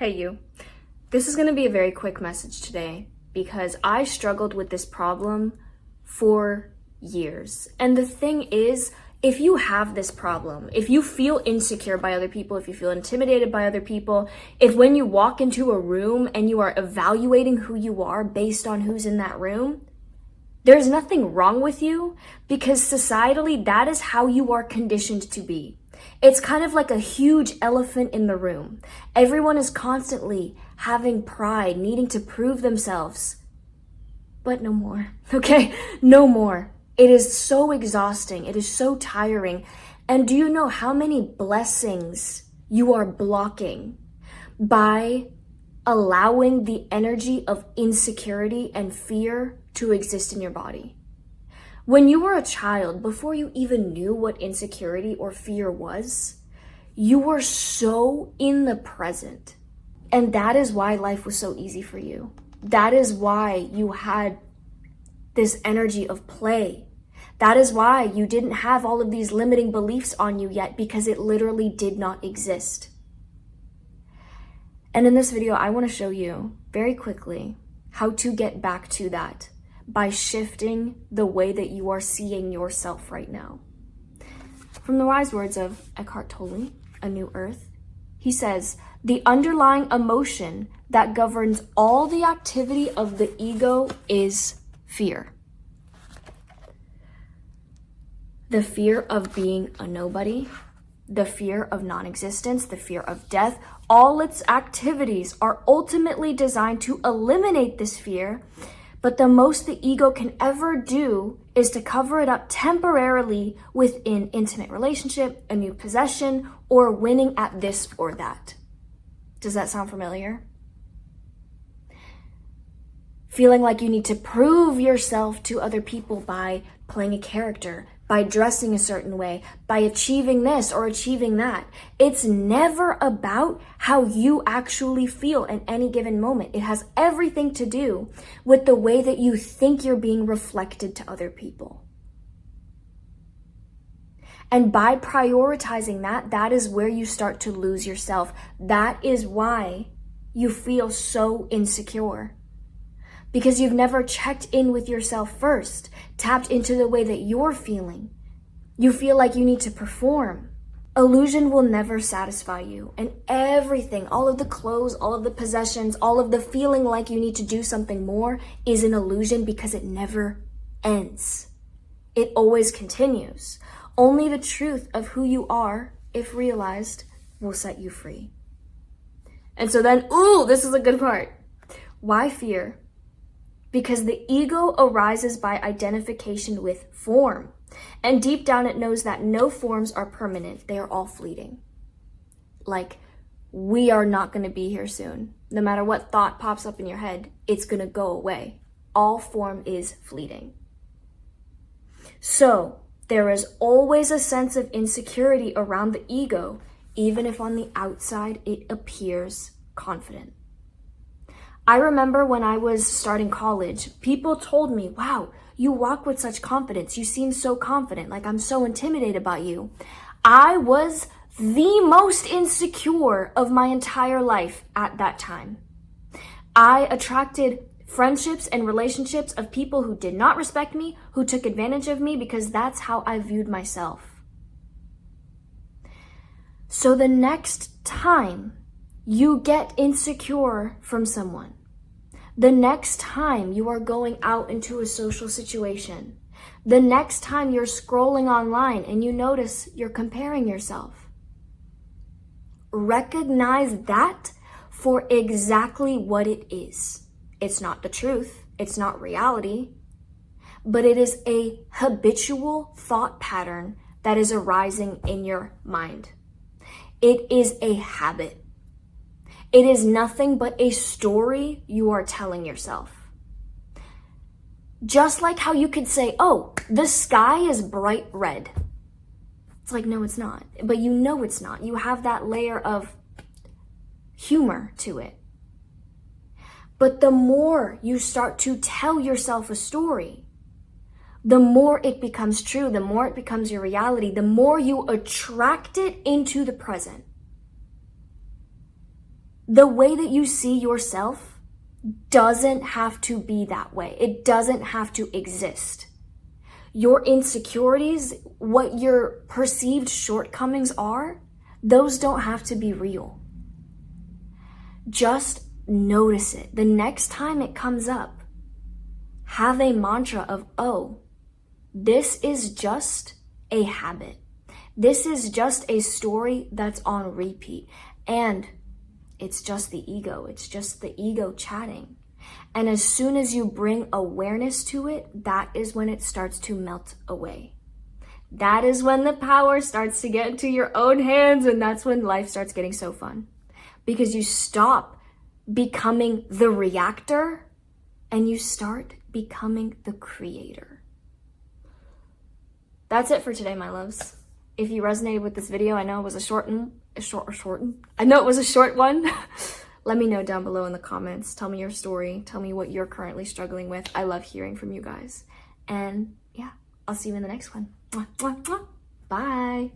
Hey you. This is going to be a very quick message today because I struggled with this problem for years. And the thing is, if you have this problem, if you feel insecure by other people, if you feel intimidated by other people, if when you walk into a room and you are evaluating who you are based on who's in that room, there's nothing wrong with you because societally that is how you are conditioned to be. It's kind of like a huge elephant in the room. Everyone is constantly having pride, needing to prove themselves. But no more, okay? No more. It is so exhausting. It is so tiring. And do you know how many blessings you are blocking by allowing the energy of insecurity and fear to exist in your body? When you were a child, before you even knew what insecurity or fear was, you were so in the present. And that is why life was so easy for you. That is why you had this energy of play. That is why you didn't have all of these limiting beliefs on you yet, because it literally did not exist. And in this video, I want to show you very quickly how to get back to that by shifting the way that you are seeing yourself right now. From the wise words of Eckhart Tolle, A New Earth, he says, the underlying emotion that governs all the activity of the ego is fear. The fear of being a nobody, the fear of non-existence, the fear of death, all its activities are ultimately designed to eliminate this fear. But the most the ego can ever do is to cover it up temporarily within intimate relationship, a new possession, or winning at this or that. Does that sound familiar? Feeling like you need to prove yourself to other people by playing a character, by dressing a certain way, by achieving this or achieving that. It's never about how you actually feel at any given moment. It has everything to do with the way that you think you're being reflected to other people. And by prioritizing that, that is where you start to lose yourself. That is why you feel so insecure. Because you've never checked in with yourself first, tapped into the way that you're feeling. You feel like you need to perform. Illusion will never satisfy you. And everything, all of the clothes, all of the possessions, all of the feeling like you need to do something more is an illusion because it never ends. It always continues. Only the truth of who you are, if realized, will set you free. And so then, this is a good part. Why fear? Because the ego arises by identification with form. And deep down it knows that no forms are permanent. They are all fleeting. Like, we are not going to be here soon. No matter what thought pops up in your head, it's going to go away. All form is fleeting. So, there is always a sense of insecurity around the ego, even if on the outside it appears confident. I remember when I was starting college, people told me, wow, you walk with such confidence. You seem so confident. Like, I'm so intimidated by you. I was the most insecure of my entire life at that time. I attracted friendships and relationships of people who did not respect me, who took advantage of me, because that's how I viewed myself. So the next time you get insecure from someone, the next time you are going out into a social situation, the next time you're scrolling online and you notice you're comparing yourself, recognize that for exactly what it is. It's not the truth. It's not reality, but it is a habitual thought pattern that is arising in your mind. It is a habit. It is nothing but a story you are telling yourself. Just like how you could say, oh, the sky is bright red. It's like, no, it's not. But you know it's not. You have that layer of humor to it. But the more you start to tell yourself a story, the more it becomes true, the more it becomes your reality, the more you attract it into the present. The way that you see yourself doesn't have to be that way. It doesn't have to exist. Your insecurities, what your perceived shortcomings are, those don't have to be real. Just notice it. The next time it comes up, have a mantra of, oh, this is just a habit. This is just a story that's on repeat. And it's just the ego. It's just the ego chatting. And as soon as you bring awareness to it, that is when it starts to melt away. That is when the power starts to get into your own hands, and that's when life starts getting so fun. Because you stop becoming the reactor and you start becoming the creator. That's it for today, my loves. If you resonated with this video, I know it was a short one. Let me know down below in the comments. Tell me your story. Tell me what you're currently struggling with. I love hearing from you guys. And yeah, I'll see you in the next one. Mwah, mwah, mwah. Bye.